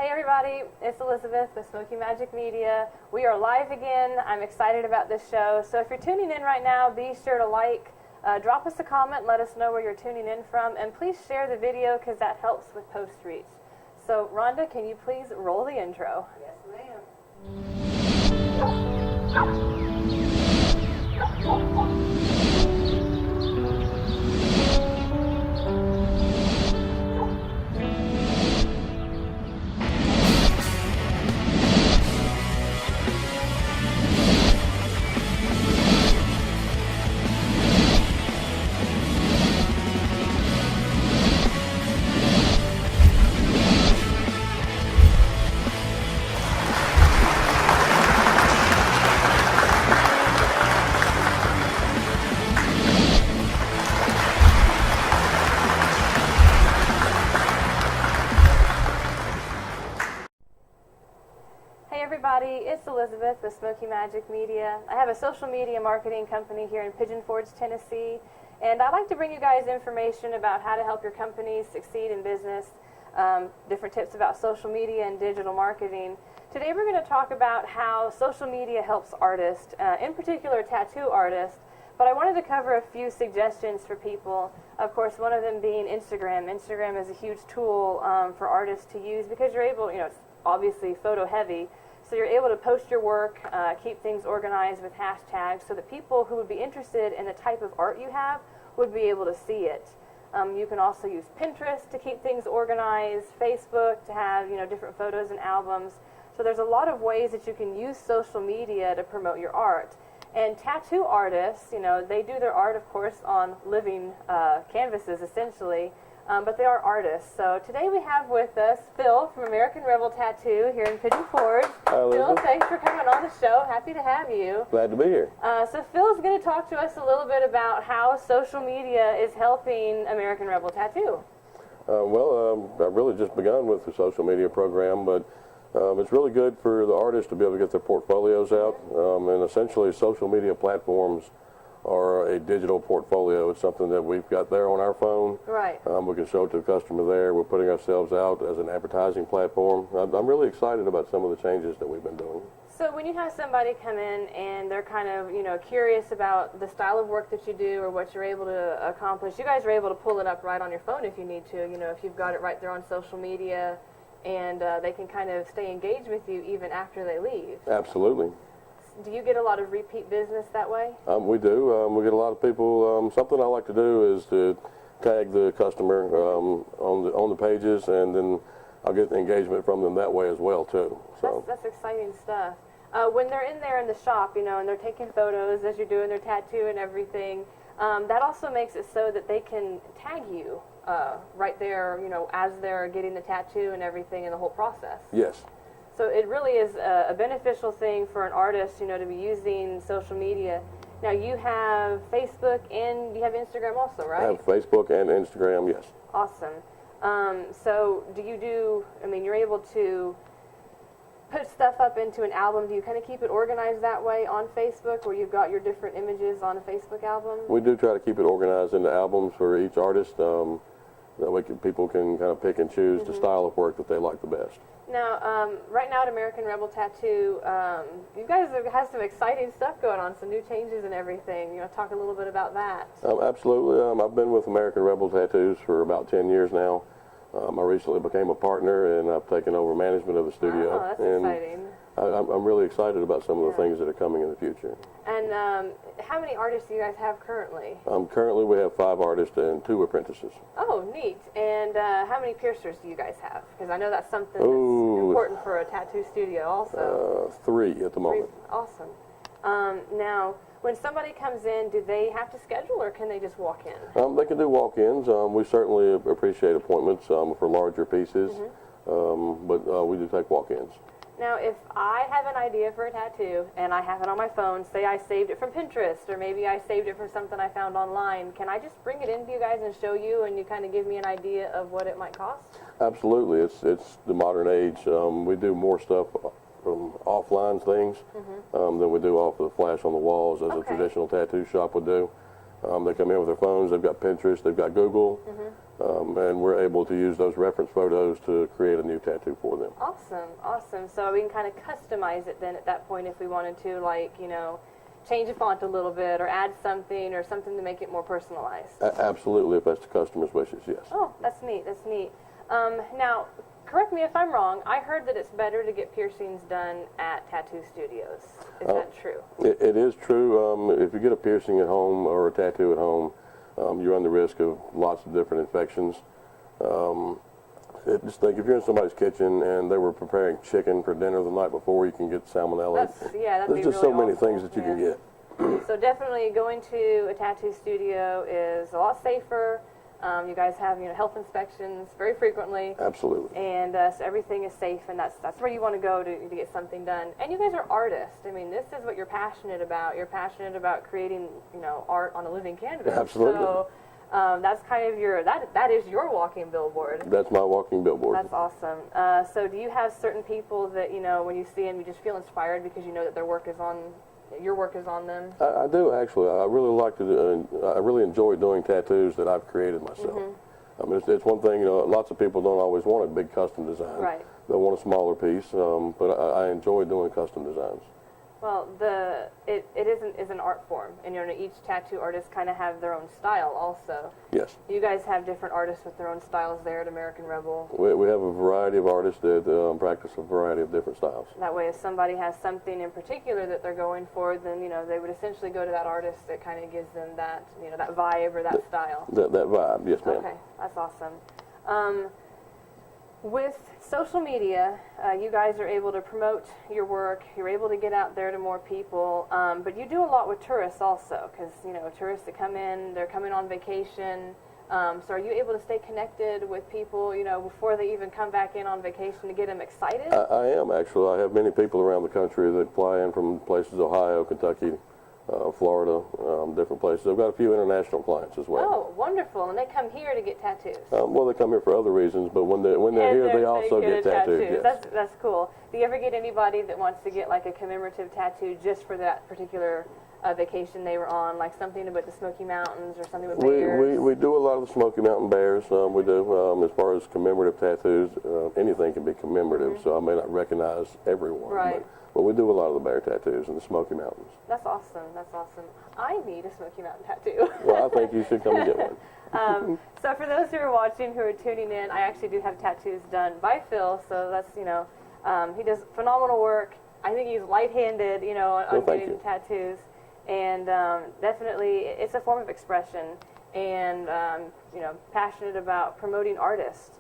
Hey everybody, it's Elizabeth with Smoky Magic Media. We are live again. I'm excited about this show. So if you're tuning in right now, be sure to drop us a comment, let us know where you're tuning in from, and please share the video because that helps with post reach. So Rhonda, can you please roll the intro? Yes, ma'am. Hey everybody, it's Elizabeth with Smoky Magic Media. I have a social media marketing company here in Pigeon Forge, Tennessee, and I'd like to bring you guys information about how to help your company succeed in business, different tips about social media and digital marketing. Today we're going to talk about how social media helps artists, in particular tattoo artists, but I wanted to cover a few suggestions for people. Of course, one of them being Instagram. Instagram is a huge tool for artists to use because you're able, it's obviously photo heavy, so you're able to post your work, keep things organized with hashtags so that people who would be interested in the type of art you have would be able to see it. You can also use Pinterest to keep things organized, Facebook to have different photos and albums. So there's a lot of ways that you can use social media to promote your art. And tattoo artists, they do their art, of course, on living canvases, essentially, but they are artists. So today we have with us Phil from American Rebel Tattoo here in Pigeon Forge. Hi, Phil, thanks for coming on the show. Happy to have you. Glad to be here. So Phil's going to talk to us a little bit about how social media is helping American Rebel Tattoo. I've really just begun with the social media program, but it's really good for the artists to be able to get their portfolios out. And essentially, social media platforms are a digital portfolio. It's something that we've got there on our phone. Right. We can show it to the customer there. We're putting ourselves out as an advertising platform. I'm really excited about some of the changes that we've been doing. So when you have somebody come in and they're kind of, curious about the style of work that you do or what you're able to accomplish, you guys are able to pull it up right on your phone if you need to, if you've got it right there on social media, and they can kind of stay engaged with you even after they leave. Absolutely. Do you get a lot of repeat business that way? We do. We get a lot of people. Something I like to do is to tag the customer on the pages, and then I'll get the engagement from them that way as well too. So that's exciting stuff. When they're in there in the shop, and they're taking photos as you're doing their tattoo and everything, that also makes it so that they can tag you right there, as they're getting the tattoo and everything in the whole process. Yes. So it really is a beneficial thing for an artist, to be using social media. Now you have Facebook and you have Instagram also, right? I have Facebook and Instagram, yes. Awesome. So you're able to put stuff up into an album. Do you kind of keep it organized that way on Facebook, where you've got your different images on a Facebook album? We do try to keep it organized into albums for each artist. That way people can kind of pick and choose the style of work that they like the best. Now, right now at American Rebel Tattoo, you guys have had some exciting stuff going on, some new changes and everything. Talk a little bit about that. Absolutely. I've been with American Rebel Tattoos for about 10 years now. I recently became a partner, and I've taken over management of the studio. Oh, that's exciting. I'm really excited about some of the things that are coming in the future. And how many artists do you guys have currently? Currently, we have 5 artists and 2 apprentices. Oh, neat. And how many piercers do you guys have? Because I know that's something that's important for a tattoo studio also. 3 at the moment. 3. Awesome. Now, when somebody comes in, do they have to schedule, or can they just walk in? They can do walk-ins. We certainly appreciate appointments for larger pieces, but we do take walk-ins. Now, if I have an idea for a tattoo and I have it on my phone, say I saved it from Pinterest, or maybe I saved it from something I found online, can I just bring it into you guys and show you, and you kind of give me an idea of what it might cost? Absolutely. It's the modern age. We do more stuff from offline things than we do off of the flash on the walls as a traditional tattoo shop would do. They come in with their phones. They've got Pinterest. They've got Google. and we're able to use those reference photos to create a new tattoo for them. Awesome, awesome. So we can kind of customize it then at that point if we wanted to, like, you know, change the font a little bit or add something or something to make it more personalized. Absolutely, if that's the customer's wishes, yes. Oh, that's neat, that's neat. Now, correct me if I'm wrong, I heard that it's better to get piercings done at tattoo studios. Is that true? It is true. If you get a piercing at home or a tattoo at home, you run the risk of lots of different infections. Just think, if you're in somebody's kitchen and they were preparing chicken for dinner the night before, you can get salmonella. There's just so many things that you can get. So definitely going to a tattoo studio is a lot safer. You guys have, you know, health inspections very frequently. Absolutely. And so everything is safe, and that's where you want to go to get something done. And you guys are artists. I mean, this is what you're passionate about. You're passionate about creating, you know, art on a living canvas. Absolutely. So that's kind of your, that is your walking billboard. That's my walking billboard. That's awesome. So do you have certain people that, you know, when you see them, you just feel inspired because you know that their work is on, your work is on them? I do, actually. I really like to do, I really enjoy doing tattoos that I've created myself. I mean, it's one thing, you know, lots of people don't always want a big custom design. Right. They want a smaller piece, but I enjoy doing custom designs. Well, it is an art form, and you know, each tattoo artist kind of have their own style also. Yes. You guys have different artists with their own styles there at American Rebel. We have a variety of artists that practice a variety of different styles. That way, if somebody has something in particular that they're going for, then, you know, they would essentially go to that artist that kind of gives them that, you know, that vibe or that style. That vibe, yes, ma'am. Okay, that's awesome. With social media, you guys are able to promote your work. You're able to get out there to more people, but you do a lot with tourists also, because, you know, tourists that come in, they're coming on vacation. So are you able to stay connected with people, you know, before they even come back in on vacation to get them excited? I am, actually. I have many people around the country that fly in from places, Ohio, Kentucky, Florida, different places. I've got a few international clients as well. Oh, wonderful. And they come here to get tattoos. Well, they come here for other reasons, but when they're here, they also get tattoos. Yes. That's cool. Do you ever get anybody that wants to get like a commemorative tattoo just for that particular vacation they were on, like something about the Smoky Mountains or something with bears? We do a lot of the Smoky Mountain bears. We do. As far as commemorative tattoos, anything can be commemorative, so I may not recognize everyone. Right. But we do a lot of the bear tattoos in the Smoky Mountains. That's awesome. That's awesome. I need a Smoky Mountain tattoo. Well, I think you should come and get one. So for those who are watching, who are tuning in, I actually do have tattoos done by Phil. So that's, you know, he does phenomenal work. I think he's light-handed, you know, on getting tattoos. And definitely, it's a form of expression. And, you know, passionate about promoting artists.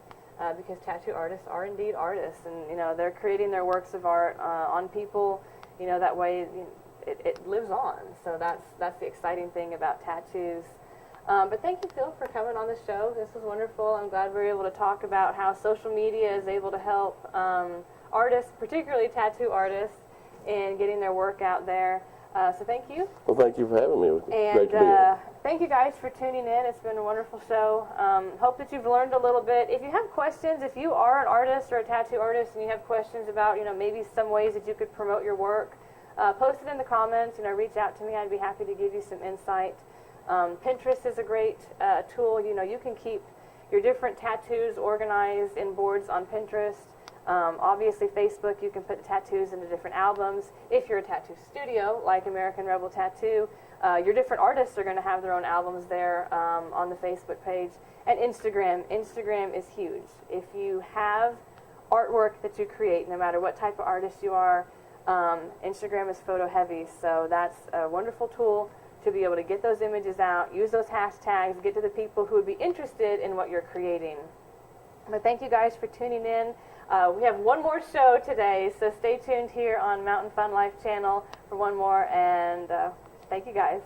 Because tattoo artists are indeed artists, and, you know, they're creating their works of art on people, you know, that way it lives on. So that's the exciting thing about tattoos. But thank you, Phil, for coming on the show. This was wonderful. I'm glad we were able to talk about how social media is able to help artists, particularly tattoo artists, in getting their work out there. So thank you. Well, thank you for having me. It was and, great to be here. Thank you guys for tuning in. It's been a wonderful show. Hope that you've learned a little bit. If you have questions, if you are an artist or a tattoo artist and you have questions about, you know, maybe some ways that you could promote your work, post it in the comments. You know, reach out to me. I'd be happy to give you some insight. Pinterest is a great tool. You know, you can keep your different tattoos organized in boards on Pinterest. Obviously, Facebook, you can put the tattoos into different albums. If you're a tattoo studio, like American Rebel Tattoo, your different artists are going to have their own albums there on the Facebook page. And Instagram. Instagram is huge. If you have artwork that you create, no matter what type of artist you are, Instagram is photo heavy. So that's a wonderful tool to be able to get those images out, use those hashtags, get to the people who would be interested in what you're creating. But thank you guys for tuning in. We have one more show today, so stay tuned here on Mountain Fun Life channel for one more, and thank you guys.